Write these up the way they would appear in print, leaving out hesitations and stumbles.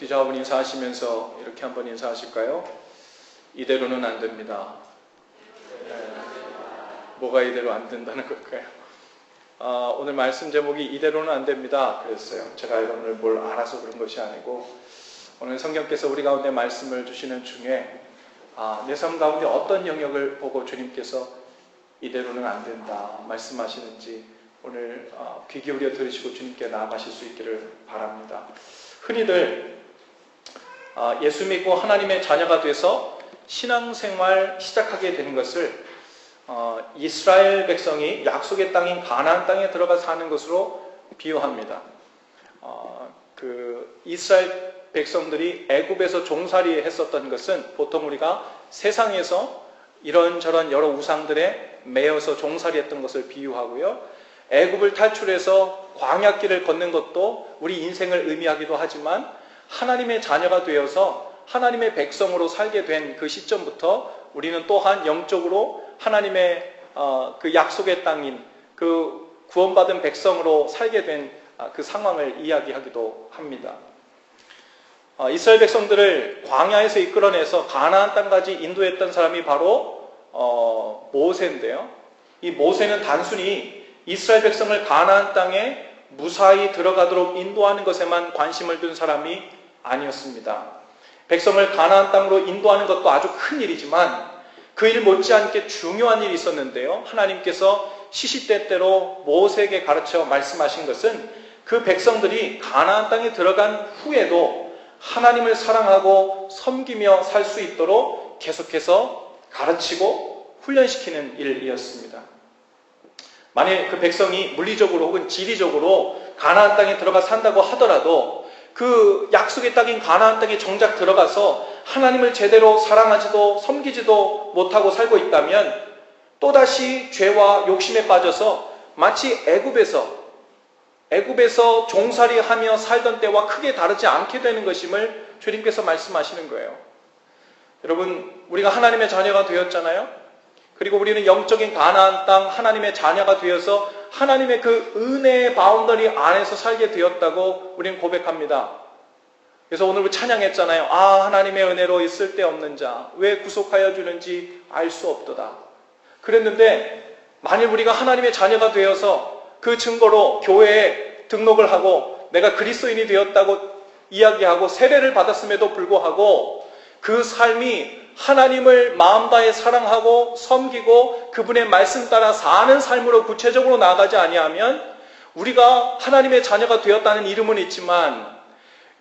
저하고 인사하시면서 이렇게 한번 인사하실까요? 이대로는 안 됩니다. 뭐가 이대로 안 된다는 걸까요? 오늘 말씀 제목이 이대로는 안 됩니다. 그랬어요. 제가 오늘 뭘 알아서 그런 것이 아니고, 오늘 성경께서 우리 가운데 말씀을 주시는 중에 내 삶 가운데 어떤 영역을 보고 주님께서 이대로는 안 된다 말씀하시는지 오늘 귀 기울여 들으시고 주님께 나아가실 수 있기를 바랍니다. 흔히들 예수 믿고 하나님의 자녀가 돼서 신앙생활 시작하게 되는 것을 이스라엘 백성이 약속의 땅인 가나안 땅에 들어가 사는 것으로 비유합니다. 이스라엘 백성들이 애굽에서 종살이 했었던 것은 보통 우리가 세상에서 이런저런 여러 우상들에 매여서 종살이 했던 것을 비유하고요. 애굽을 탈출해서 광야길을 걷는 것도 우리 인생을 의미하기도 하지만 하나님의 자녀가 되어서 하나님의 백성으로 살게 된 그 시점부터 우리는 또한 영적으로 하나님의 그 약속의 땅인 그 구원받은 백성으로 살게 된 그 상황을 이야기하기도 합니다. 이스라엘 백성들을 광야에서 이끌어내서 가나안 땅까지 인도했던 사람이 바로 모세인데요. 이 모세는 단순히 이스라엘 백성을 가나안 땅에 무사히 들어가도록 인도하는 것에만 관심을 둔 사람이 아니었습니다. 백성을 가나안 땅으로 인도하는 것도 아주 큰 일이지만 그 일 못지않게 중요한 일이 있었는데요. 하나님께서 시시때때로 모세에게 가르쳐 말씀하신 것은 그 백성들이 가나안 땅에 들어간 후에도 하나님을 사랑하고 섬기며 살 수 있도록 계속해서 가르치고 훈련시키는 일이었습니다. 만약 그 백성이 물리적으로 혹은 지리적으로 가나안 땅에 들어가 산다고 하더라도 그 약속의 땅인 가나안 땅에 정작 들어가서 하나님을 제대로 사랑하지도 섬기지도 못하고 살고 있다면 또다시 죄와 욕심에 빠져서 마치 애굽에서 종살이하며 살던 때와 크게 다르지 않게 되는 것임을 주님께서 말씀하시는 거예요. 여러분, 우리가 하나님의 자녀가 되었잖아요. 그리고 우리는 영적인 가나안 땅 하나님의 자녀가 되어서 하나님의 그 은혜의 바운더리 안에서 살게 되었다고 우리는 고백합니다. 그래서 오늘 우리 찬양했잖아요. 하나님의 은혜로 있을 데 없는 자 왜 구속하여 주는지 알 수 없도다. 그랬는데 만일 우리가 하나님의 자녀가 되어서 그 증거로 교회에 등록을 하고 내가 그리스도인이 되었다고 이야기하고 세례를 받았음에도 불구하고 그 삶이 하나님을 마음 다해 사랑하고 섬기고 그분의 말씀 따라 사는 삶으로 구체적으로 나아가지 아니하면 우리가 하나님의 자녀가 되었다는 이름은 있지만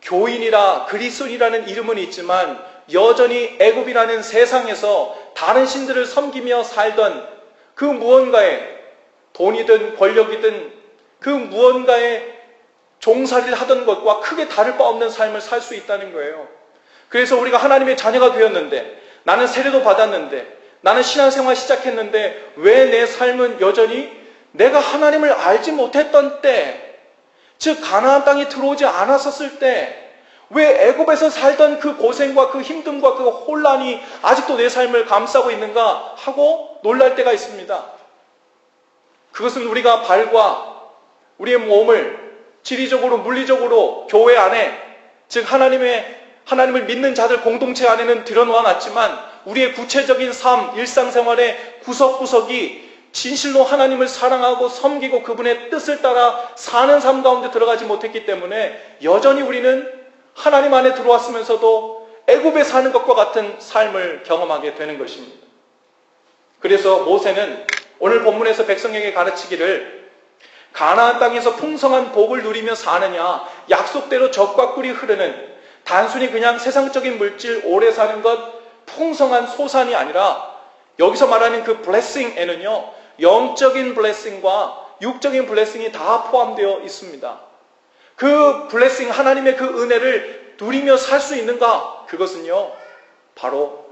교인이라 그리스도인이라는 이름은 있지만 여전히 애굽이라는 세상에서 다른 신들을 섬기며 살던 그 무언가에 돈이든 권력이든 그 무언가에 종살이를 하던 것과 크게 다를 바 없는 삶을 살 수 있다는 거예요. 그래서 우리가 하나님의 자녀가 되었는데 나는 세례도 받았는데 나는 신앙생활 시작했는데 왜 내 삶은 여전히 내가 하나님을 알지 못했던 때, 즉 가나안 땅에 들어오지 않았었을 때 왜 애굽에서 살던 그 고생과 그 힘듦과 그 혼란이 아직도 내 삶을 감싸고 있는가 하고 놀랄 때가 있습니다. 그것은 우리가 발과 우리의 몸을 지리적으로 물리적으로 교회 안에, 즉 하나님을 믿는 자들 공동체 안에는 들여놓아 놨지만 우리의 구체적인 삶, 일상생활의 구석구석이 진실로 하나님을 사랑하고 섬기고 그분의 뜻을 따라 사는 삶 가운데 들어가지 못했기 때문에 여전히 우리는 하나님 안에 들어왔으면서도 애굽에 사는 것과 같은 삶을 경험하게 되는 것입니다. 그래서 모세는 오늘 본문에서 백성에게 가르치기를 가나안 땅에서 풍성한 복을 누리며 사느냐, 약속대로 젖과 꿀이 흐르는 단순히 그냥 세상적인 물질 오래 사는 것, 풍성한 소산이 아니라 여기서 말하는 그 블레싱에는요, 영적인 블레싱과 육적인 블레싱이 다 포함되어 있습니다. 그 블레싱, 하나님의 그 은혜를 누리며 살 수 있는가? 그것은요, 바로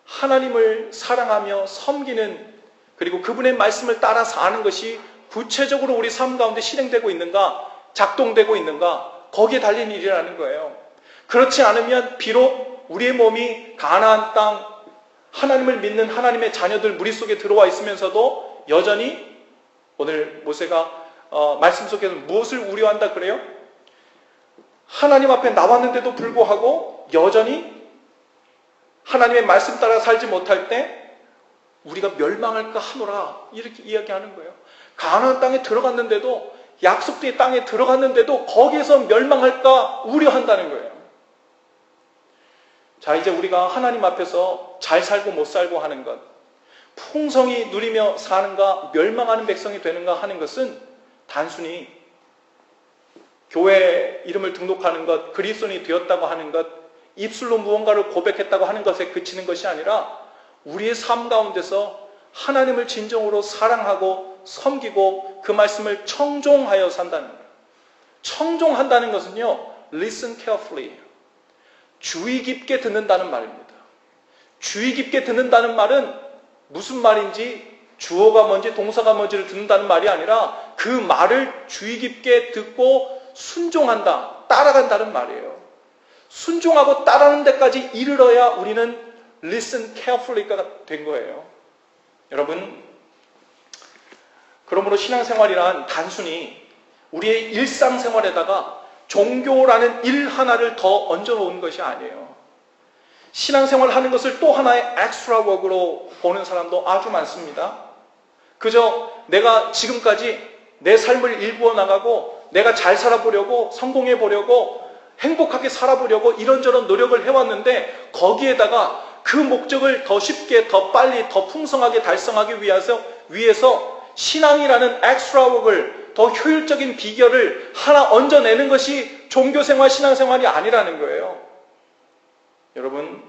하나님을 사랑하며 섬기는, 그리고 그분의 말씀을 따라 사는 것이 구체적으로 우리 삶 가운데 실행되고 있는가, 작동되고 있는가, 거기에 달린 일이라는 거예요. 그렇지 않으면 비록 우리의 몸이 가나안 땅, 하나님을 믿는 하나님의 자녀들 무리 속에 들어와 있으면서도 여전히 오늘 모세가 말씀 속에서 무엇을 우려한다 그래요? 하나님 앞에 나왔는데도 불구하고 여전히 하나님의 말씀 따라 살지 못할 때 우리가 멸망할까 하노라 이렇게 이야기하는 거예요. 가나안 땅에 들어갔는데도, 약속된 땅에 들어갔는데도 거기에서 멸망할까 우려한다는 거예요. 자, 이제 우리가 하나님 앞에서 잘 살고 못 살고 하는 것, 풍성히 누리며 사는가 멸망하는 백성이 되는가 하는 것은 단순히 교회 이름을 등록하는 것, 그리스도인이 되었다고 하는 것, 입술로 무언가를 고백했다고 하는 것에 그치는 것이 아니라 우리의 삶 가운데서 하나님을 진정으로 사랑하고 섬기고 그 말씀을 청종하여 산다는 거예요. 청종한다는 것은요, listen carefully, 주의 깊게 듣는다는 말입니다. 주의 깊게 듣는다는 말은 무슨 말인지, 주어가 뭔지 동사가 뭔지를 듣는다는 말이 아니라 그 말을 주의 깊게 듣고 순종한다, 따라간다는 말이에요. 순종하고 따라하는 데까지 이르러야 우리는 listen carefully가 된 거예요. 여러분, 그러므로 신앙생활이란 단순히 우리의 일상생활에다가 종교라는 일 하나를 더 얹어놓은 것이 아니에요. 신앙생활 하는 것을 또 하나의 extra work으로 보는 사람도 아주 많습니다. 그저 내가 지금까지 내 삶을 일구어 나가고 내가 잘 살아보려고, 성공해 보려고, 행복하게 살아보려고 이런저런 노력을 해왔는데 거기에다가 그 목적을 더 쉽게, 더 빨리, 더 풍성하게 달성하기 위해서 신앙이라는 extra work을, 더 효율적인 비결을 하나 얹어내는 것이 종교생활, 신앙생활이 아니라는 거예요. 여러분,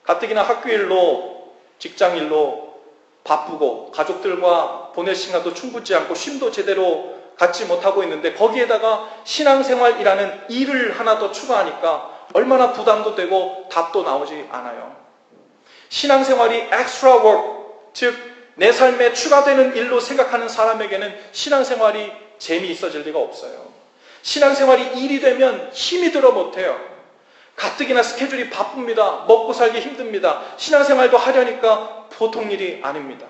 가뜩이나 학교일로, 직장일로 바쁘고 가족들과 보낼 시간도 충분치 않고 쉼도 제대로 갖지 못하고 있는데 거기에다가 신앙생활이라는 일을 하나 더 추가하니까 얼마나 부담도 되고 답도 나오지 않아요. 신앙생활이 extra work, 즉 내 삶에 추가되는 일로 생각하는 사람에게는 신앙생활이 재미있어질 리가 없어요. 신앙생활이 일이 되면 힘이 들어 못해요. 가뜩이나 스케줄이 바쁩니다. 먹고 살기 힘듭니다. 신앙생활도 하려니까 보통 일이 아닙니다.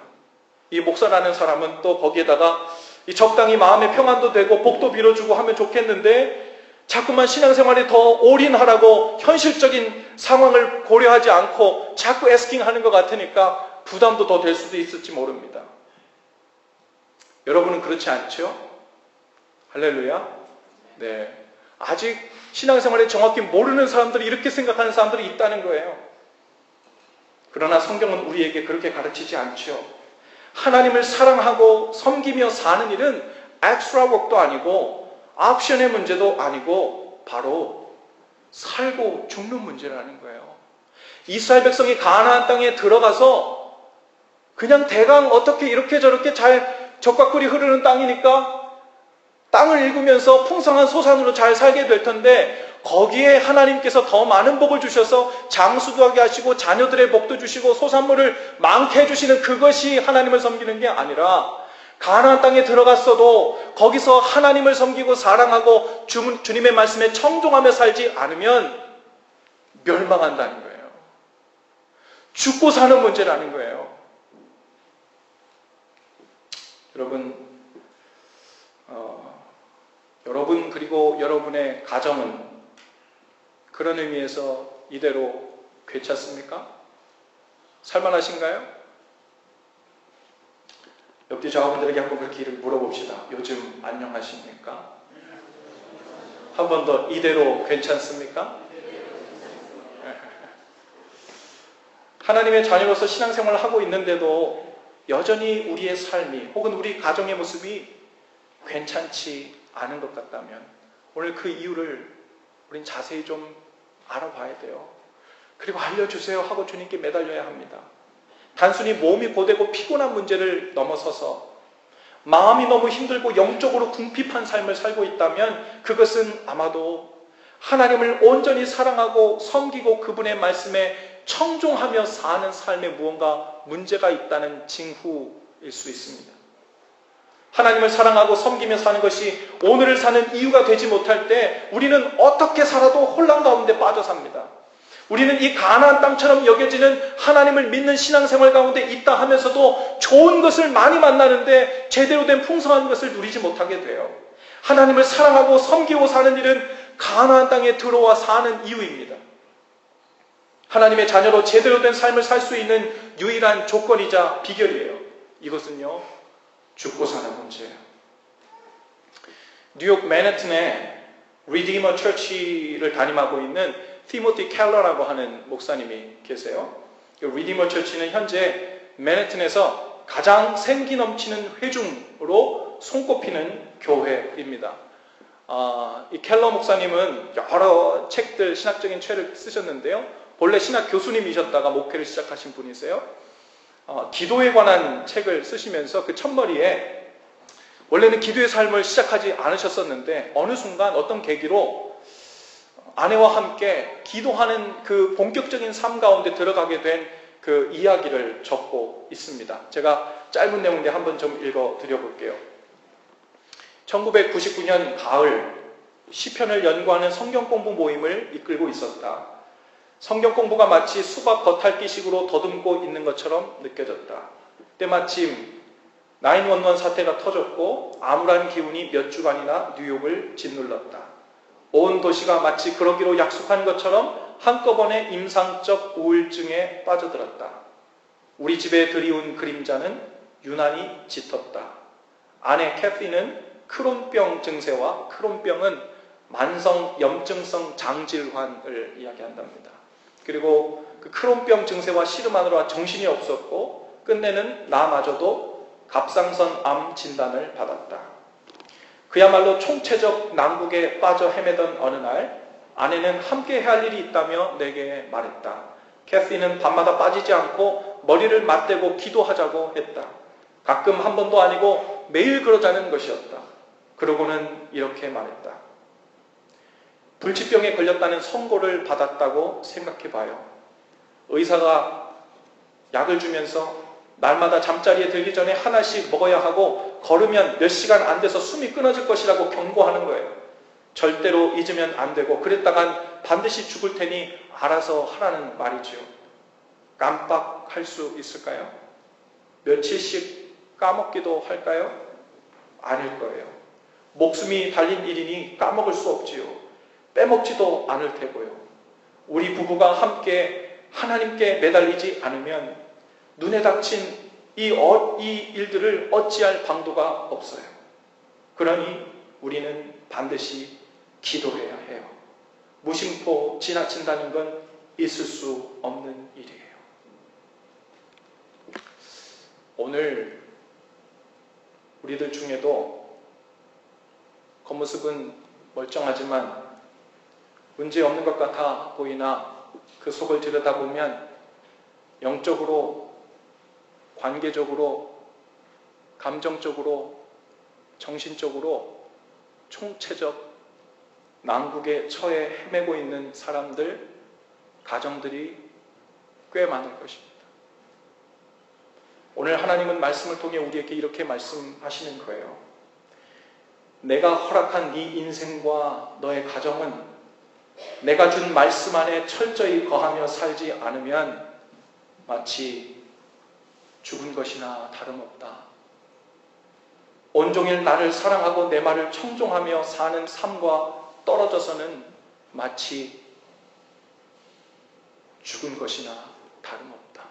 이 목사라는 사람은 또 거기에다가 적당히 마음의 평안도 되고 복도 빌어주고 하면 좋겠는데 자꾸만 신앙생활에 더 올인하라고 현실적인 상황을 고려하지 않고 자꾸 애스킹하는 것 같으니까 부담도 더 될 수도 있을지 모릅니다. 여러분은 그렇지 않죠? 할렐루야. 네, 아직 신앙생활에 정확히 모르는 사람들이, 이렇게 생각하는 사람들이 있다는 거예요. 그러나 성경은 우리에게 그렇게 가르치지 않죠. 하나님을 사랑하고 섬기며 사는 일은 extra work도 아니고 옵션의 문제도 아니고 바로 살고 죽는 문제라는 거예요. 이스라엘 백성이 가나안 땅에 들어가서 그냥 대강 어떻게 이렇게 저렇게 잘 적과 꿀이 흐르는 땅이니까 땅을 읽으면서 풍성한 소산으로 잘 살게 될 텐데 거기에 하나님께서 더 많은 복을 주셔서 장수도 하게 하시고 자녀들의 복도 주시고 소산물을 많게 해주시는 그것이 하나님을 섬기는 게 아니라 가나안 땅에 들어갔어도 거기서 하나님을 섬기고 사랑하고 주님의 말씀에 청종하며 살지 않으면 멸망한다는 거예요. 죽고 사는 문제라는 거예요. 여러분 그리고 여러분의 가정은 그런 의미에서 이대로 괜찮습니까? 살만하신가요? 옆뒤 저하분들에게 한번 그렇게 물어봅시다. 요즘 안녕하십니까? 한 번 더, 이대로 괜찮습니까? 하나님의 자녀로서 신앙생활을 하고 있는데도 여전히 우리의 삶이 혹은 우리 가정의 모습이 괜찮지 않은 것 같다면 오늘 그 이유를 우린 자세히 좀 알아봐야 돼요. 그리고 알려주세요 하고 주님께 매달려야 합니다. 단순히 몸이 고되고 피곤한 문제를 넘어서서 마음이 너무 힘들고 영적으로 궁핍한 삶을 살고 있다면 그것은 아마도 하나님을 온전히 사랑하고 섬기고 그분의 말씀에 청종하며 사는 삶에 무언가 문제가 있다는 징후일 수 있습니다. 하나님을 사랑하고 섬기며 사는 것이 오늘을 사는 이유가 되지 못할 때 우리는 어떻게 살아도 혼란 가운데 빠져 삽니다. 우리는 이 가나안 땅처럼 여겨지는 하나님을 믿는 신앙생활 가운데 있다 하면서도 좋은 것을 많이 만나는데 제대로 된 풍성한 것을 누리지 못하게 돼요. 하나님을 사랑하고 섬기고 사는 일은 가나안 땅에 들어와 사는 이유입니다. 하나님의 자녀로 제대로 된 삶을 살 수 있는 유일한 조건이자 비결이에요. 이것은요, 죽고 사는 문제예요. 뉴욕 맨해튼에 리디머 처치를 담임하고 있는 티모티 켈러라고 하는 목사님이 계세요. 리디머 처치는 현재 맨해튼에서 가장 생기 넘치는 회중으로 손꼽히는 교회입니다. 이 켈러 목사님은 여러 책들, 신학적인 책을 쓰셨는데요. 본래 신학 교수님이셨다가 목회를 시작하신 분이세요. 기도에 관한 책을 쓰시면서 그 첫머리에 원래는 기도의 삶을 시작하지 않으셨었는데 어느 순간 어떤 계기로 아내와 함께 기도하는 그 본격적인 삶 가운데 들어가게 된 그 이야기를 적고 있습니다. 제가 짧은 내용인데 한번 좀 읽어 드려볼게요. 1999년 가을 시편을 연구하는 성경 공부 모임을 이끌고 있었다. 성경 공부가 마치 수박 겉핥기식으로 더듬고 있는 것처럼 느껴졌다. 때마침 911 사태가 터졌고 암울한 기운이 몇 주간이나 뉴욕을 짓눌렀다. 온 도시가 마치 그러기로 약속한 것처럼 한꺼번에 임상적 우울증에 빠져들었다. 우리 집에 들이운 그림자는 유난히 짙었다. 아내 캐피는 크론병 증세와 크론병은 만성 염증성 장질환을 이야기한답니다. 그리고 그 크론병 증세와 시름하느라 정신이 없었고 끝내는 나마저도 갑상선 암 진단을 받았다. 그야말로 총체적 난국에 빠져 헤매던 어느 날 아내는 함께 해야 할 일이 있다며 내게 말했다. 캐시는 밤마다 빠지지 않고 머리를 맞대고 기도하자고 했다. 가끔 한 번도 아니고 매일 그러자는 것이었다. 그러고는 이렇게 말했다. 불치병에 걸렸다는 선고를 받았다고 생각해봐요. 의사가 약을 주면서 날마다 잠자리에 들기 전에 하나씩 먹어야 하고 걸으면 몇 시간 안 돼서 숨이 끊어질 것이라고 경고하는 거예요. 절대로 잊으면 안 되고 그랬다간 반드시 죽을 테니 알아서 하라는 말이죠. 깜빡할 수 있을까요? 며칠씩 까먹기도 할까요? 아닐 거예요. 목숨이 달린 일이니 까먹을 수 없지요. 빼먹지도 않을 테고요. 우리 부부가 함께 하나님께 매달리지 않으면 눈에 닥친 이 일들을 어찌할 방도가 없어요. 그러니 우리는 반드시 기도해야 해요. 무심코 지나친다는 건 있을 수 없는 일이에요. 오늘 우리들 중에도 겉모습은 멀쩡하지만 문제 없는 것 같아 보이나 그 속을 들여다보면 영적으로, 관계적으로, 감정적으로, 정신적으로 총체적 난국에 처해 헤매고 있는 사람들, 가정들이 꽤 많을 것입니다. 오늘 하나님은 말씀을 통해 우리에게 이렇게 말씀하시는 거예요. 내가 허락한 네 인생과 너의 가정은 내가 준 말씀 안에 철저히 거하며 살지 않으면 마치 죽은 것이나 다름없다. 온종일 나를 사랑하고 내 말을 청종하며 사는 삶과 떨어져서는 마치 죽은 것이나 다름없다.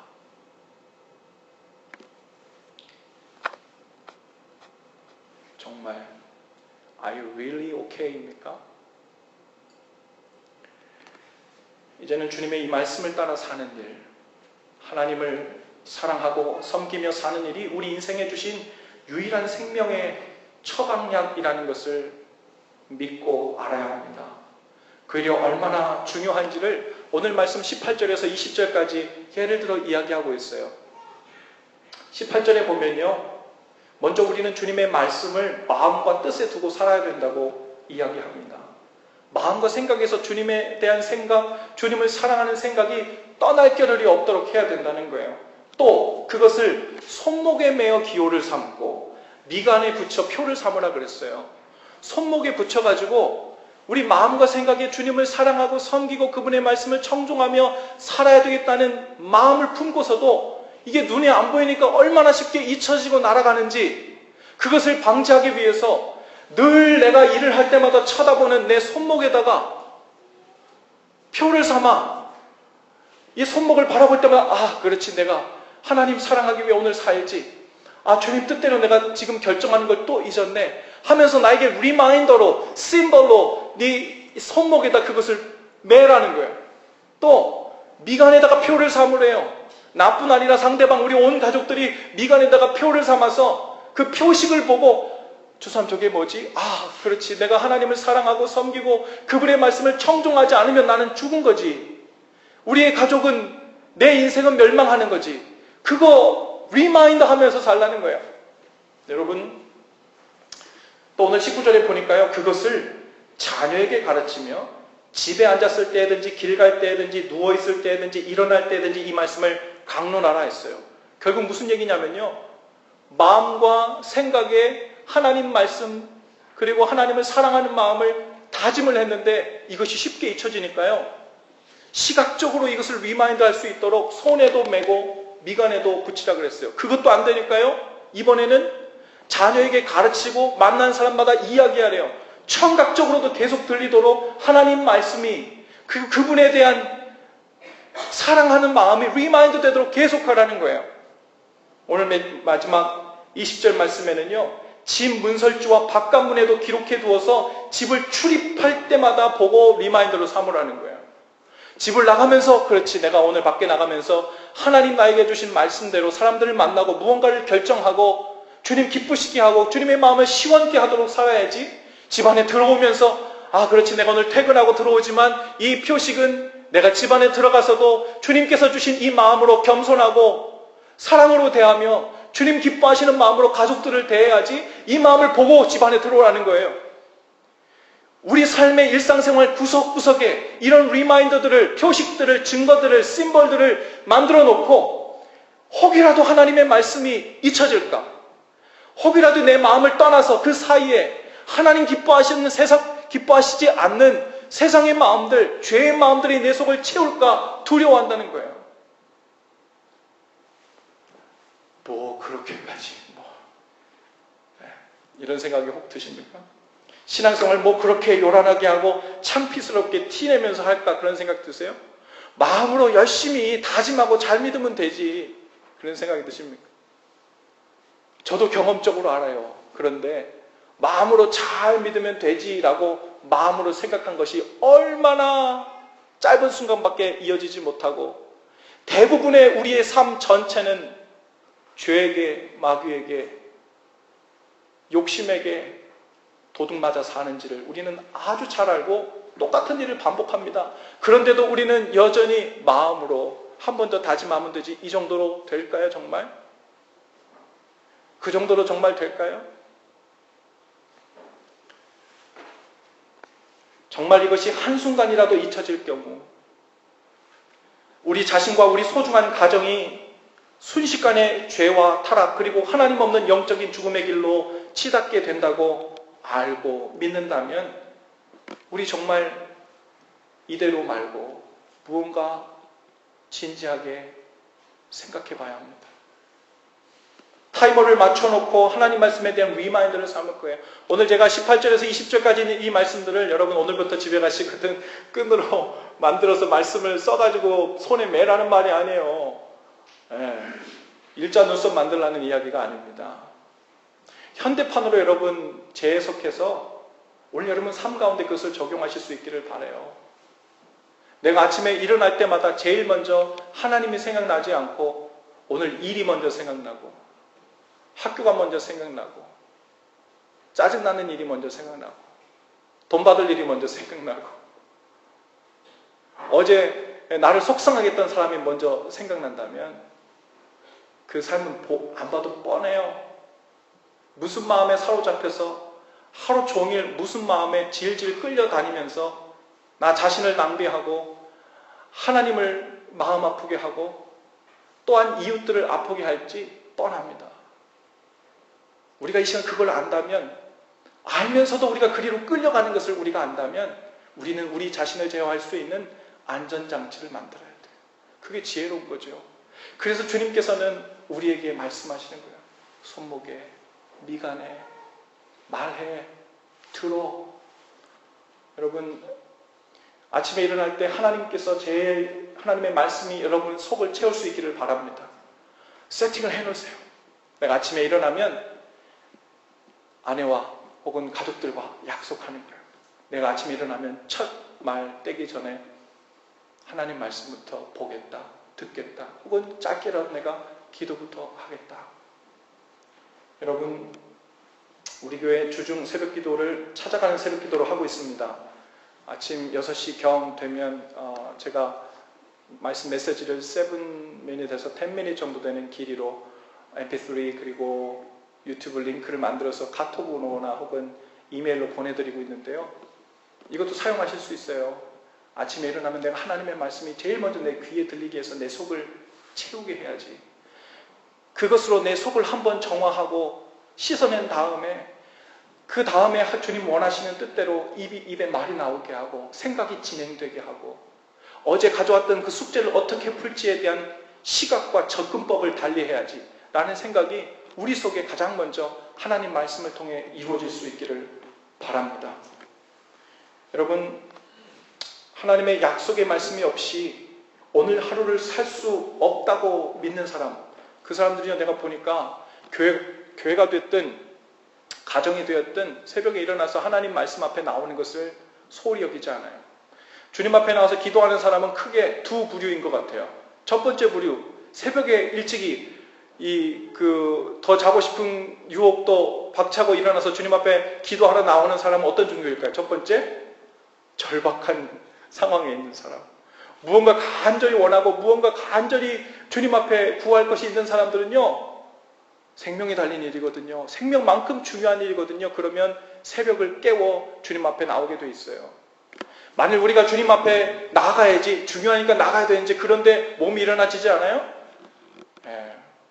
정말 Are you really okay?입니까? 이제는 주님의 이 말씀을 따라 사는 일, 하나님을 사랑하고 섬기며 사는 일이 우리 인생에 주신 유일한 생명의 처방약이라는 것을 믿고 알아야 합니다. 그 일이 얼마나 중요한지를 오늘 말씀 18절에서 20절까지 예를 들어 이야기하고 있어요. 18절에 보면요, 먼저 우리는 주님의 말씀을 마음과 뜻에 두고 살아야 된다고 이야기합니다. 마음과 생각에서 주님에 대한 생각, 주님을 사랑하는 생각이 떠날 겨를이 없도록 해야 된다는 거예요. 또 그것을 손목에 매어 기호를 삼고 미간에 붙여 표를 삼으라 그랬어요. 손목에 붙여가지고 우리 마음과 생각에 주님을 사랑하고 섬기고 그분의 말씀을 청종하며 살아야 되겠다는 마음을 품고서도 이게 눈에 안 보이니까 얼마나 쉽게 잊혀지고 날아가는지, 그것을 방지하기 위해서 늘 내가 일을 할 때마다 쳐다보는 내 손목에다가 표를 삼아 이 손목을 바라볼 때마다 아, 그렇지, 내가 하나님 사랑하기 위해 오늘 살지. 아, 주님 뜻대로 내가 지금 결정하는 걸 또 잊었네 하면서 나에게 리마인더로, 심벌로 네 손목에다 그것을 매라는 거예요. 또 미간에다가 표를 삼으래요. 나뿐 아니라 상대방, 우리 온 가족들이 미간에다가 표를 삼아서 그 표식을 보고 주삼 저게 뭐지? 아, 그렇지, 내가 하나님을 사랑하고 섬기고 그분의 말씀을 청종하지 않으면 나는 죽은 거지. 우리의 가족은, 내 인생은 멸망하는 거지. 그거 리마인드 하면서 살라는 거예요. 여러분, 또 오늘 19절에 보니까요, 그것을 자녀에게 가르치며 집에 앉았을 때든지 길 갈 때든지 누워있을 때든지 일어날 때든지 이 말씀을 강론하라 했어요. 결국 무슨 얘기냐면요, 마음과 생각에 하나님 말씀 그리고 하나님을 사랑하는 마음을 다짐을 했는데 이것이 쉽게 잊혀지니까요, 시각적으로 이것을 리마인드 할 수 있도록 손에도 메고 미간에도 붙이라 그랬어요. 그것도 안 되니까요, 이번에는 자녀에게 가르치고 만난 사람마다 이야기하래요. 청각적으로도 계속 들리도록 하나님 말씀이 그분에 대한 사랑하는 마음이 리마인드 되도록 계속하라는 거예요. 오늘 마지막 20절 말씀에는요, 집 문설주와 바깥문에도 기록해 두어서 집을 출입할 때마다 보고 리마인더로 삼으라는 거예요. 집을 나가면서, 그렇지, 내가 오늘 밖에 나가면서 하나님 나에게 주신 말씀대로 사람들을 만나고 무언가를 결정하고 주님 기쁘시게 하고 주님의 마음을 시원케 하도록 살아야지. 집 안에 들어오면서 아, 그렇지, 내가 오늘 퇴근하고 들어오지만 이 표식은 내가 집 안에 들어가서도 주님께서 주신 이 마음으로 겸손하고 사랑으로 대하며 주님 기뻐하시는 마음으로 가족들을 대해야지. 이 마음을 보고 집 안에 들어오라는 거예요. 우리 삶의 일상생활 구석구석에 이런 리마인더들을, 표식들을, 증거들을, 심벌들을 만들어 놓고 혹이라도 하나님의 말씀이 잊혀질까? 혹이라도 내 마음을 떠나서 그 사이에 하나님 기뻐하시지 않는 세상의 마음들, 죄의 마음들이 내 속을 채울까 두려워한다는 거예요. 뭐 그렇게까지 이런 생각이 혹 드십니까? 신앙생활 뭐 그렇게 요란하게 하고 창피스럽게 티내면서 할까, 그런 생각 드세요? 마음으로 열심히 다짐하고 잘 믿으면 되지, 그런 생각이 드십니까? 저도 경험적으로 알아요. 그런데 마음으로 잘 믿으면 되지라고 마음으로 생각한 것이 얼마나 짧은 순간밖에 이어지지 못하고 대부분의 우리의 삶 전체는 죄에게, 마귀에게, 욕심에게 도둑맞아 사는지를 우리는 아주 잘 알고 똑같은 일을 반복합니다. 그런데도 우리는 여전히 마음으로 한 번 더 다짐하면 되지, 이 정도로 될까요, 정말? 그 정도로 정말 될까요? 정말 이것이 한순간이라도 잊혀질 경우 우리 자신과 우리 소중한 가정이 순식간에 죄와 타락 그리고 하나님 없는 영적인 죽음의 길로 치닫게 된다고 알고 믿는다면 우리 정말 이대로 말고 무언가 진지하게 생각해 봐야 합니다. 타이머를 맞춰놓고 하나님 말씀에 대한 리마인드를 삼을 거예요. 오늘 제가 18절에서 20절까지 있는 이 말씀들을 여러분 오늘부터 집에 가시거든 끈으로 만들어서 말씀을 써가지고 손에 매라는 말이 아니에요. 일자 눈썹 만들라는 이야기가 아닙니다. 현대판으로 여러분 재해석해서 올 여러분 삶 가운데 그것을 적용하실 수 있기를 바라요. 내가 아침에 일어날 때마다 제일 먼저 하나님이 생각나지 않고 오늘 일이 먼저 생각나고 학교가 먼저 생각나고 짜증나는 일이 먼저 생각나고 돈 받을 일이 먼저 생각나고 어제 나를 속상하게 했던 사람이 먼저 생각난다면 그 삶은 안 봐도 뻔해요. 무슨 마음에 사로잡혀서 하루 종일 무슨 마음에 질질 끌려다니면서 나 자신을 낭비하고 하나님을 마음 아프게 하고 또한 이웃들을 아프게 할지 뻔합니다. 우리가 이 시간 그걸 안다면, 알면서도 우리가 그리로 끌려가는 것을 우리가 안다면 우리는 우리 자신을 제어할 수 있는 안전장치를 만들어야 돼요. 그게 지혜로운 거죠. 그래서 주님께서는 우리에게 말씀하시는 거예요. 손목에, 미간에, 말해, 들어. 여러분, 아침에 일어날 때 하나님께서 제일 하나님의 말씀이 여러분 속을 채울 수 있기를 바랍니다. 세팅을 해놓으세요. 내가 아침에 일어나면 아내와 혹은 가족들과 약속하는 거예요. 내가 아침에 일어나면 첫 말 떼기 전에 하나님 말씀부터 보겠다, 듣겠다, 혹은 짧게라도 내가 기도부터 하겠다. 여러분, 우리 교회 주중 새벽 기도를 찾아가는 새벽 기도를 하고 있습니다. 아침 6시경 되면 제가 말씀 메시지를 7미닛에서 10미닛 정도 되는 길이로 mp3 그리고 유튜브 링크를 만들어서 카톡으로나 혹은 이메일로 보내드리고 있는데요. 이것도 사용하실 수 있어요. 아침에 일어나면 내가 하나님의 말씀이 제일 먼저 내 귀에 들리게 해서 내 속을 채우게 해야지. 그것으로 내 속을 한번 정화하고 씻어낸 다음에 그 다음에 주님 원하시는 뜻대로 입에 말이 나오게 하고 생각이 진행되게 하고 어제 가져왔던 그 숙제를 어떻게 풀지에 대한 시각과 접근법을 달리해야지 라는 생각이 우리 속에 가장 먼저 하나님 말씀을 통해 이루어질 수 있기를 바랍니다. 여러분, 하나님의 약속의 말씀이 없이 오늘 하루를 살 수 없다고 믿는 사람, 그 사람들이 내가 보니까 교회가 됐든 가정이 되었든 새벽에 일어나서 하나님 말씀 앞에 나오는 것을 소홀히 여기지 않아요. 주님 앞에 나와서 기도하는 사람은 크게 두 부류인 것 같아요. 첫 번째 부류, 새벽에 일찍이 더 자고 싶은 유혹도 박차고 일어나서 주님 앞에 기도하러 나오는 사람은 어떤 종류일까요? 첫 번째, 절박한 상황에 있는 사람. 무언가 간절히 원하고 무언가 간절히 주님 앞에 구할 것이 있는 사람들은요, 생명이 달린 일이거든요. 생명만큼 중요한 일이거든요. 그러면 새벽을 깨워 주님 앞에 나오게 돼 있어요. 만일 우리가 주님 앞에 나가야지, 중요하니까 나가야 되는지, 그런데 몸이 일어나지지 않아요?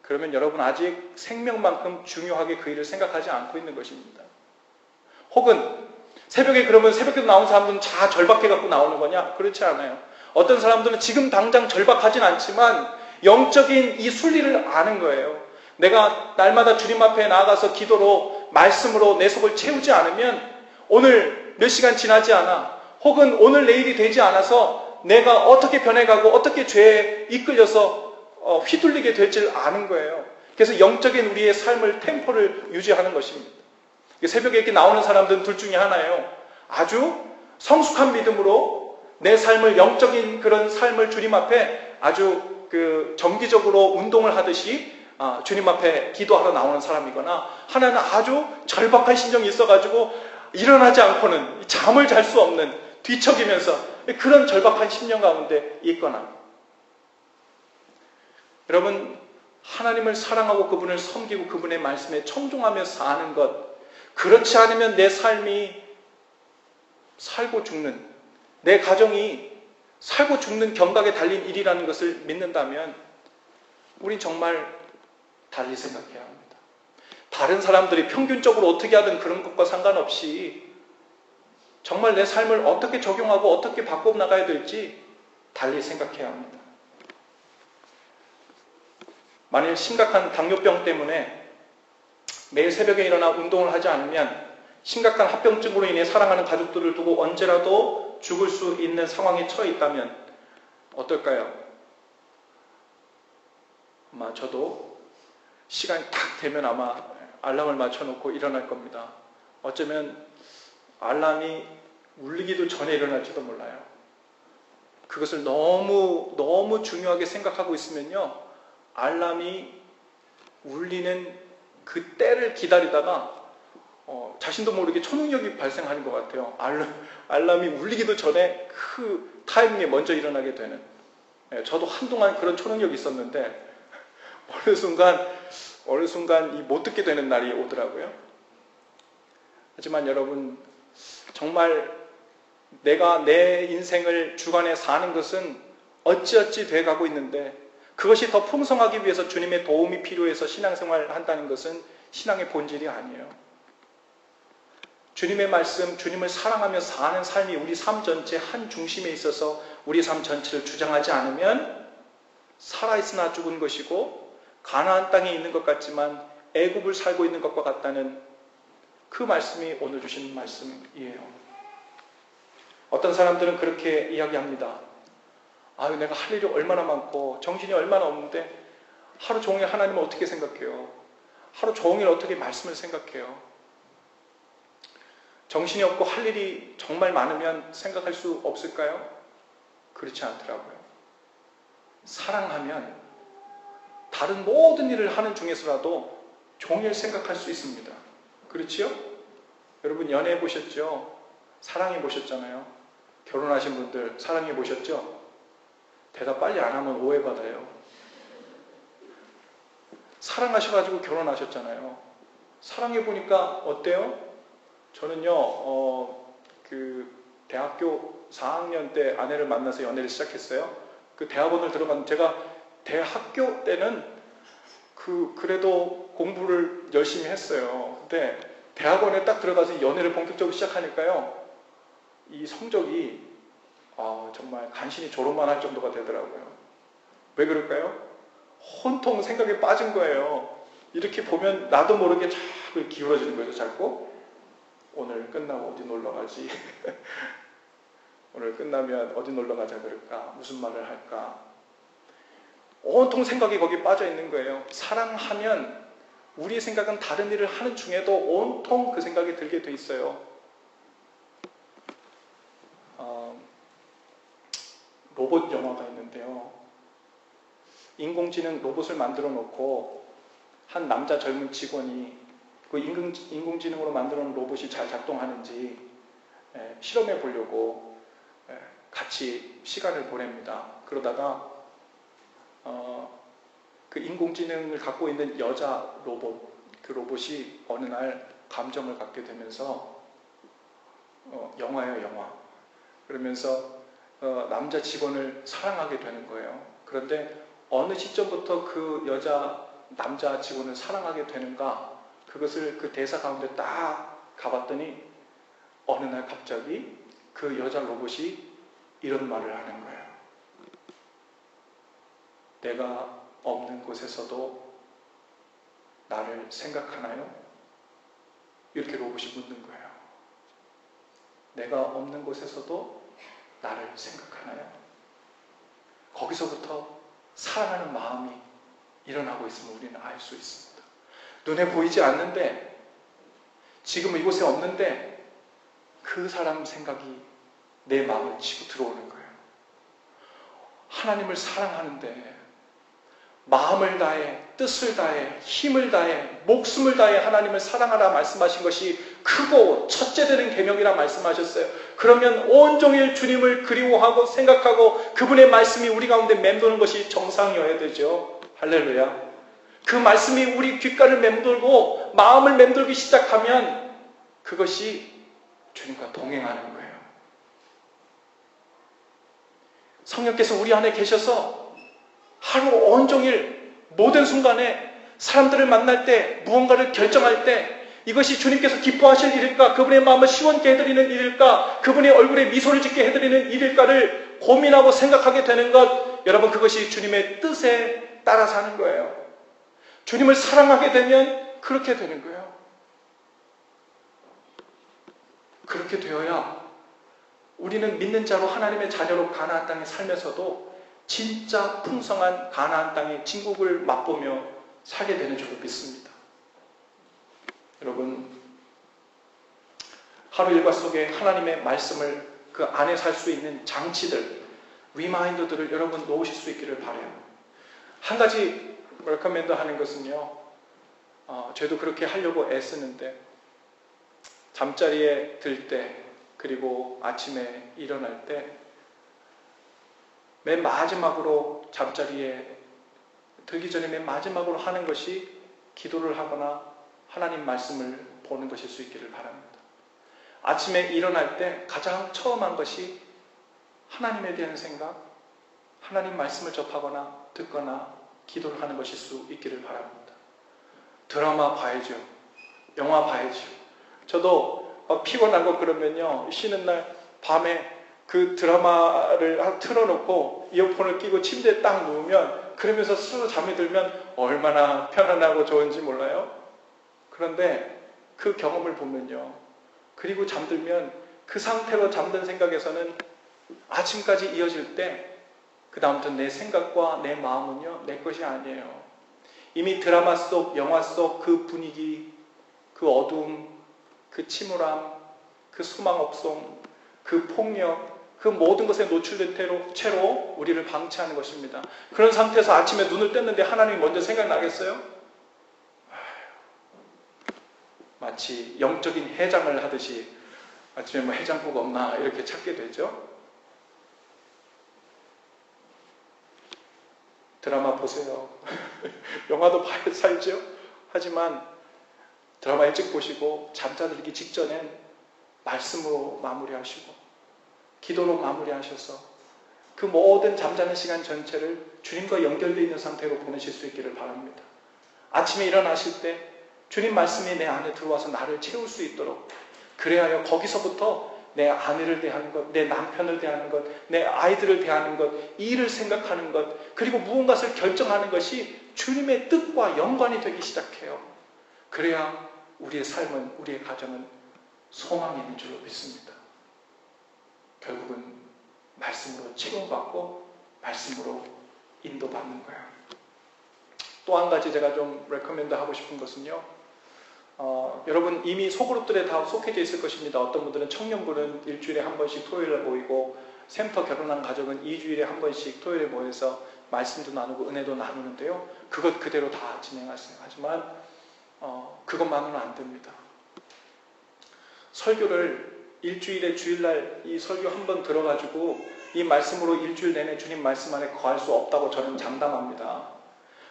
그러면 여러분 아직 생명만큼 중요하게 그 일을 생각하지 않고 있는 것입니다. 혹은 새벽에 그러면 새벽에 나온 사람들은 다 절박해갖고 나오는 거냐? 그렇지 않아요. 어떤 사람들은 지금 당장 절박하진 않지만 영적인 이 순리를 아는 거예요. 내가 날마다 주님 앞에 나아가서 기도로 말씀으로 내 속을 채우지 않으면 오늘 몇 시간 지나지 않아, 혹은 오늘 내일이 되지 않아서 내가 어떻게 변해가고 어떻게 죄에 이끌려서 휘둘리게 될지를 아는 거예요. 그래서 영적인 우리의 삶을 템포를 유지하는 것입니다. 새벽에 이렇게 나오는 사람들은 둘 중에 하나예요. 아주 성숙한 믿음으로 내 삶을, 영적인 그런 삶을 주님 앞에 아주 정기적으로 운동을 하듯이 주님 앞에 기도하러 나오는 사람이거나, 하나는 아주 절박한 심정이 있어가지고 일어나지 않고는 잠을 잘 수 없는, 뒤척이면서 그런 절박한 심령 가운데 있거나. 여러분, 하나님을 사랑하고 그분을 섬기고 그분의 말씀에 청종하며 사는 것, 그렇지 않으면 내 삶이 살고 죽는, 내 가정이 살고 죽는 경각에 달린 일이라는 것을 믿는다면 우린 정말 달리 생각해야 합니다. 다른 사람들이 평균적으로 어떻게 하든 그런 것과 상관없이 정말 내 삶을 어떻게 적용하고 어떻게 바꿔나가야 될지 달리 생각해야 합니다. 만일 심각한 당뇨병 때문에 매일 새벽에 일어나 운동을 하지 않으면 심각한 합병증으로 인해 사랑하는 가족들을 두고 언제라도 죽을 수 있는 상황에 처해 있다면 어떨까요? 아마 저도 시간이 딱 되면 아마 알람을 맞춰놓고 일어날 겁니다. 어쩌면 알람이 울리기도 전에 일어날지도 몰라요. 그것을 너무 중요하게 생각하고 있으면요, 알람이 울리는 그 때를 기다리다가 자신도 모르게 초능력이 발생하는 것 같아요. 알람이 울리기도 전에 그 타이밍에 먼저 일어나게 되는. 저도 한동안 그런 초능력이 있었는데 어느 순간 못 듣게 되는 날이 오더라고요. 하지만 여러분, 정말 내가 내 인생을 주관해 사는 것은 어찌어찌 돼가고 있는데, 그것이 더 풍성하기 위해서 주님의 도움이 필요해서 신앙생활을 한다는 것은 신앙의 본질이 아니에요. 주님의 말씀, 주님을 사랑하며 사는 삶이 우리 삶 전체 한 중심에 있어서 우리 삶 전체를 주장하지 않으면 살아있으나 죽은 것이고 가나안 땅에 있는 것 같지만 애굽을 살고 있는 것과 같다는 그 말씀이 오늘 주신 말씀이에요. 어떤 사람들은 그렇게 이야기합니다. 아유, 내가 할 일이 얼마나 많고 정신이 얼마나 없는데 하루 종일 하나님을 어떻게 생각해요? 하루 종일 어떻게 말씀을 생각해요? 정신이 없고 할 일이 정말 많으면 생각할 수 없을까요? 그렇지 않더라고요. 사랑하면 다른 모든 일을 하는 중에서라도 종일 생각할 수 있습니다. 그렇지요? 여러분 연애해 보셨죠? 사랑해 보셨잖아요. 결혼하신 분들 사랑해 보셨죠? 대답 빨리 안 하면 오해받아요. 사랑하셔가지고 결혼하셨잖아요. 사랑해 보니까 어때요? 저는요, 대학교 4학년 때 아내를 만나서 연애를 시작했어요. 그 대학원을 들어갔는데 제가 대학교 때는 그래도 공부를 열심히 했어요. 근데 대학원에 딱 들어가서 연애를 본격적으로 시작하니까요, 이 성적이 정말 간신히 졸업만 할 정도가 되더라고요. 왜 그럴까요? 온통 생각에 빠진 거예요. 이렇게 보면 나도 모르게 자꾸 기울어지는 거죠. 자꾸 오늘 끝나고 어디 놀러 가지? 오늘 끝나면 어디 놀러 가자 그럴까? 무슨 말을 할까? 온통 생각이 거기 빠져 있는 거예요. 사랑하면 우리의 생각은 다른 일을 하는 중에도 온통 그 생각이 들게 돼 있어요. 로봇 영화가 있는데요. 인공지능 로봇을 만들어 놓고 한 남자 젊은 직원이 그 인공지능으로 만들어 놓은 로봇이 잘 작동하는지 실험해 보려고 같이 시간을 보냅니다. 그러다가 그 인공지능을 갖고 있는 여자 로봇, 그 로봇이 어느 날 감정을 갖게 되면서 영화예요, 영화. 그러면서 남자 직원을 사랑하게 되는 거예요. 그런데 어느 시점부터 그 남자 직원을 사랑하게 되는가, 그것을 그 대사 가운데 딱 가봤더니 어느 날 갑자기 그 여자 로봇이 이런 말을 하는 거예요. 내가 없는 곳에서도 나를 생각하나요? 이렇게 로봇이 묻는 거예요. 내가 없는 곳에서도 나를 생각하나요? 거기서부터 사랑하는 마음이 일어나고 있음을 우리는 알 수 있습니다. 눈에 보이지 않는데, 지금 이곳에 없는데 그 사람 생각이 내 마음을 치고 들어오는 거예요. 하나님을 사랑하는데 마음을 다해, 뜻을 다해, 힘을 다해, 목숨을 다해 하나님을 사랑하라 말씀하신 것이 크고 첫째 되는 계명이라 말씀하셨어요. 그러면 온종일 주님을 그리워하고 생각하고 그분의 말씀이 우리 가운데 맴도는 것이 정상이어야 되죠. 할렐루야. 그 말씀이 우리 귓가를 맴돌고 마음을 맴돌기 시작하면 그것이 주님과 동행하는 거예요. 성령께서 우리 안에 계셔서 하루 온종일 모든 순간에 사람들을 만날 때, 무언가를 결정할 때 이것이 주님께서 기뻐하실 일일까? 그분의 마음을 시원케 해드리는 일일까? 그분의 얼굴에 미소를 짓게 해드리는 일일까를 고민하고 생각하게 되는 것, 여러분, 그것이 주님의 뜻에 따라 사는 거예요. 주님을 사랑하게 되면 그렇게 되는 거예요. 그렇게 되어야 우리는 믿는 자로 하나님의 자녀로 가나안 땅에 살면서도 진짜 풍성한 가나안 땅의 진국을 맛보며 살게 되는 줄로 믿습니다. 여러분, 하루 일과 속에 하나님의 말씀을 그 안에 살 수 있는 장치들, 리마인더들을 여러분 놓으실 수 있기를 바라요. 한 가지 레커멘드 하는 것은요, 저도 그렇게 하려고 애쓰는데, 잠자리에 들 때, 그리고 아침에 일어날 때 맨 마지막으로 잠자리에 들기 전에 맨 마지막으로 하는 것이 기도를 하거나 하나님 말씀을 보는 것일 수 있기를 바랍니다. 아침에 일어날 때 가장 처음 한 것이 하나님에 대한 생각, 하나님 말씀을 접하거나 듣거나 기도를 하는 것일 수 있기를 바랍니다. 드라마 봐야죠. 영화 봐야죠. 저도 피곤하고 그러면요, 쉬는 날 밤에 그 드라마를 틀어놓고 이어폰을 끼고 침대에 딱 누우면, 그러면서 스스로 잠이 들면 얼마나 편안하고 좋은지 몰라요? 그런데 그 경험을 보면요. 그리고 잠들면 그 상태로 잠든 생각에서는 아침까지 이어질 때 그 다음부터 내 생각과 내 마음은요, 내 것이 아니에요. 이미 드라마 속, 영화 속 그 분위기, 그 어둠, 그 침울함, 그 소망 없음, 그 폭력, 그 모든 것에 노출된 채로 우리를 방치하는 것입니다. 그런 상태에서 아침에 눈을 떴는데 하나님이 먼저 생각나겠어요? 마치 영적인 해장을 하듯이 아침에 뭐 해장국 없나 이렇게 찾게 되죠. 드라마 보세요. 영화도 봐야 살죠. 하지만 드라마 일찍 보시고 잠자들기 직전엔 말씀으로 마무리하시고 기도로 마무리하셔서 그 모든 잠자는 시간 전체를 주님과 연결되어 있는 상태로 보내실 수 있기를 바랍니다. 아침에 일어나실 때 주님 말씀이 내 안에 들어와서 나를 채울 수 있도록, 그래야 거기서부터 내 아내를 대하는 것, 내 남편을 대하는 것, 내 아이들을 대하는 것, 일을 생각하는 것, 그리고 무언가를 결정하는 것이 주님의 뜻과 연관이 되기 시작해요. 그래야 우리의 삶은, 우리의 가정은 소망이 있는 줄로 믿습니다. 결국은 말씀으로 책임받고 말씀으로 인도받는 거예요. 또 한 가지 제가 좀 레코멘드 하고 싶은 것은요, 여러분 이미 소그룹들에 다 속해져 있을 것입니다. 어떤 분들은 청년부는 일주일에 한 번씩 토요일에 모이고, 센터 결혼한 가족은 2주일에 한 번씩 토요일에 모여서 말씀도 나누고 은혜도 나누는데요. 그것 그대로 다 진행하세요. 하지만 그것만으로는 안 됩니다. 설교를 일주일에 주일날 이 설교 한 번 들어가지고 이 말씀으로 일주일 내내 주님 말씀 안에 거할 수 없다고 저는 장담합니다.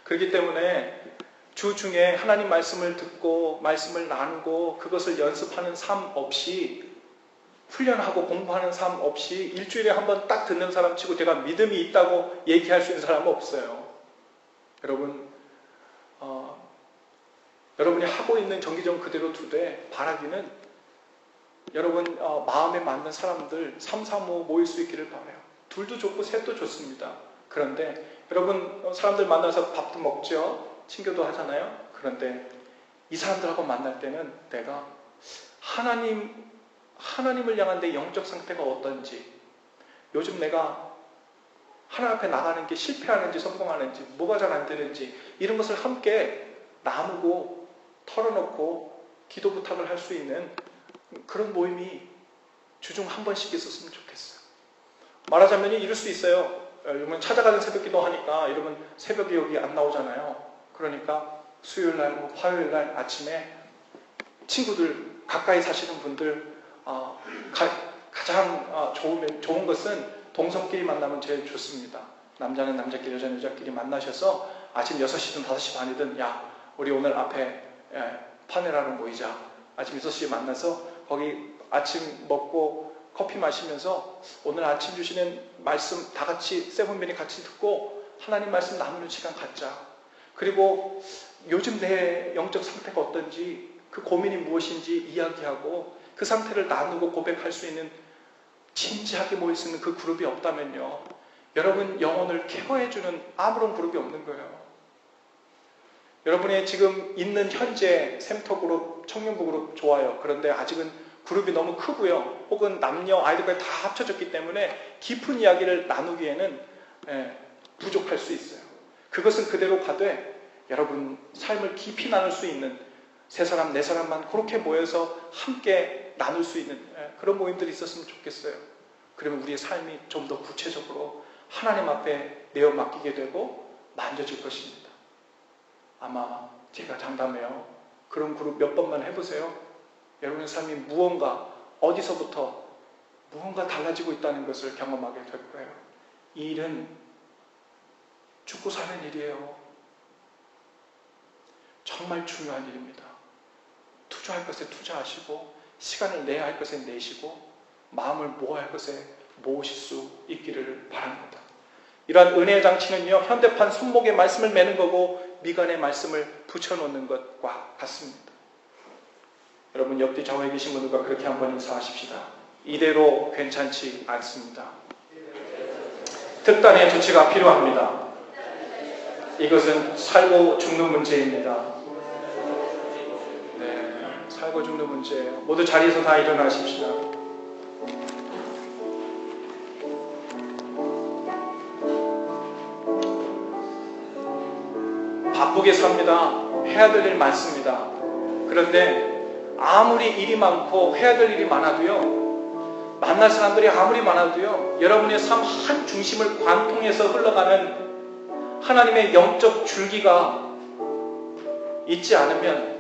그렇기 때문에 주 중에 하나님 말씀을 듣고 말씀을 나누고 그것을 연습하는 삶 없이, 훈련하고 공부하는 삶 없이 일주일에 한 번 딱 듣는 사람 치고 제가 믿음이 있다고 얘기할 수 있는 사람은 없어요. 여러분, 여러분이 하고 있는 정기적 그대로 두되 바라기는 여러분 마음에 맞는 사람들 3, 4, 5 모일 수 있기를 바라요. 둘도 좋고 셋도 좋습니다. 그런데 여러분 사람들 만나서 밥도 먹죠. 친교도 하잖아요. 그런데 이 사람들하고 만날 때는 내가 하나님을 향한 내 영적 상태가 어떤지, 요즘 내가 하나님 앞에 나가는 게 실패하는지 성공하는지, 뭐가 잘 안 되는지, 이런 것을 함께 나누고 털어놓고 기도 부탁을 할 수 있는 그런 모임이 주중 한 번씩 있었으면 좋겠어요. 말하자면 이럴 수 있어요. 여러분 찾아가는 새벽 기도 하니까 여러분 새벽에 여기 안 나오잖아요. 그러니까 수요일날, 화요일날 아침에 친구들, 가까이 사시는 분들, 가장 좋은 것은 동성끼리 만나면 제일 좋습니다. 남자는 남자끼리, 여자는 여자끼리 만나셔서 아침 6시든 5시 반이든 야, 우리 오늘 앞에 파네라로 모이자. 아침 6시에 만나서 거기 아침 먹고 커피 마시면서 오늘 아침 주시는 말씀 다 같이 세븐맨이 같이 듣고 하나님 말씀 나누는 시간 갖자. 그리고 요즘 내 영적 상태가 어떤지, 그 고민이 무엇인지 이야기하고 그 상태를 나누고 고백할 수 있는, 진지하게 모일 수 있는 그 그룹이 없다면요, 여러분 영혼을 케어해주는 아무런 그룹이 없는 거예요. 여러분의 지금 있는 현재 샘터 그룹, 청년부 그룹 좋아요. 그런데 아직은 그룹이 너무 크고요. 혹은 남녀, 아이들까지 다 합쳐졌기 때문에 깊은 이야기를 나누기에는 부족할 수 있어요. 그것은 그대로 가되 여러분 삶을 깊이 나눌 수 있는 세 사람, 네 사람만 그렇게 모여서 함께 나눌 수 있는 그런 모임들이 있었으면 좋겠어요. 그러면 우리의 삶이 좀 더 구체적으로 하나님 앞에 내어 맡기게 되고 만져질 것입니다. 아마 제가 장담해요. 그런 그룹 몇 번만 해보세요. 여러분의 삶이 무언가, 어디서부터 무언가 달라지고 있다는 것을 경험하게 될 거예요. 이 일은 죽고 사는 일이에요. 정말 중요한 일입니다. 투자할 것에 투자하시고, 시간을 내야 할 것에 내시고, 마음을 모아야 할 것에 모으실 수 있기를 바랍니다. 이러한 은혜의 장치는요, 현대판 손목에 말씀을 매는 거고 미간에 말씀을 붙여놓는 것과 같습니다. 여러분 옆뒤 좌우에 계신 분들과 그렇게 한번 인사하십시다. 이대로 괜찮지 않습니다. 특단의 조치가 필요합니다. 이것은 살고 죽는 문제입니다. 살고 죽는 문제예요. 모두 자리에서 다 일어나십시다. 바쁘게 삽니다. 해야 될 일 많습니다. 그런데 아무리 일이 많고 해야 될 일이 많아도요, 만날 사람들이 아무리 많아도요, 여러분의 삶 한 중심을 관통해서 흘러가는 하나님의 영적 줄기가 있지 않으면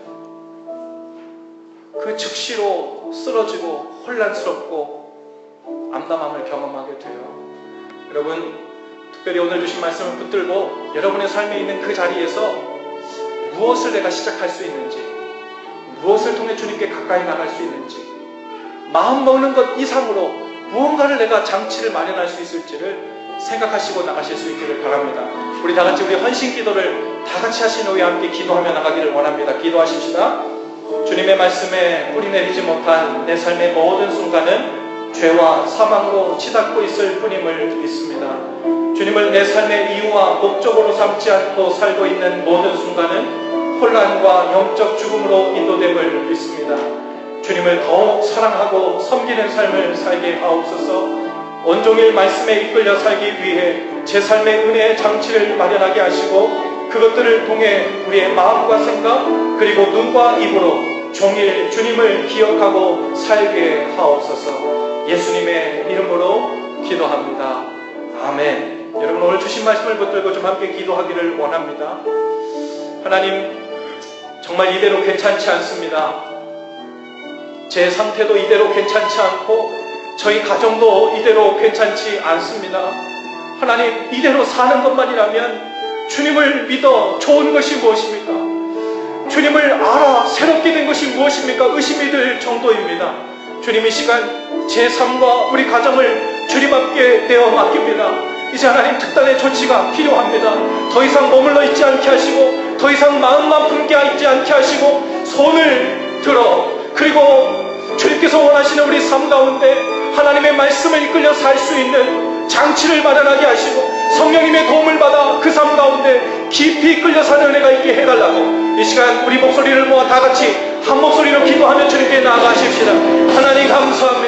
그 즉시로 쓰러지고 혼란스럽고 암담함을 경험하게 돼요. 여러분, 특별히 오늘 주신 말씀을 붙들고 여러분의 삶에 있는 그 자리에서 무엇을 내가 시작할 수 있는지, 무엇을 통해 주님께 가까이 나갈 수 있는지, 마음 먹는 것 이상으로 무언가를 내가 장치를 마련할 수 있을지를 생각하시고 나가실 수 있기를 바랍니다. 우리 다 같이 우리 헌신 기도를 다 같이 하신 후에 함께 기도하며 나가기를 원합니다. 기도하십시다. 주님의 말씀에 뿌리 내리지 못한 내 삶의 모든 순간은 죄와 사망으로 치닫고 있을 뿐임을 믿습니다. 주님을 내 삶의 이유와 목적으로 삼지 않고 살고 있는 모든 순간은 혼란과 영적 죽음으로 인도됨을 믿습니다. 주님을 더욱 사랑하고 섬기는 삶을 살게 하옵소서. 온종일 말씀에 이끌려 살기 위해 제 삶의 은혜의 장치를 마련하게 하시고 그것들을 통해 우리의 마음과 생각 그리고 눈과 입으로 종일 주님을 기억하고 살게 하옵소서. 예수님의 이름으로 기도합니다. 아멘. 여러분, 오늘 주신 말씀을 붙들고 좀 함께 기도하기를 원합니다. 하나님, 정말 이대로 괜찮지 않습니다. 제 상태도 이대로 괜찮지 않고 저희 가정도 이대로 괜찮지 않습니다. 하나님, 이대로 사는 것만이라면 주님을 믿어 좋은 것이 무엇입니까? 주님을 알아 새롭게 된 것이 무엇입니까? 의심이 들 정도입니다. 주님, 이 시간 제 삶과 우리 가정을 주님 앞에 내어 맡깁니다. 이제 하나님, 특단의 조치가 필요합니다. 더 이상 머물러 있지 않게 하시고 더 이상 마음만 품게 있지 않게 하시고 손을 들어 그리고 주님께서 원하시는 우리 삶 가운데 하나님의 말씀을 이끌려 살 수 있는 장치를 마련하게 하시고 성령님의 도움을 받아 그 삶 가운데 깊이 이끌려 사는 은혜가 있게 해달라고 이 시간 우리 목소리를 모아 다 같이 한 목소리로 기도하며 주님께 나아가십시다. 하나님 감사합니다.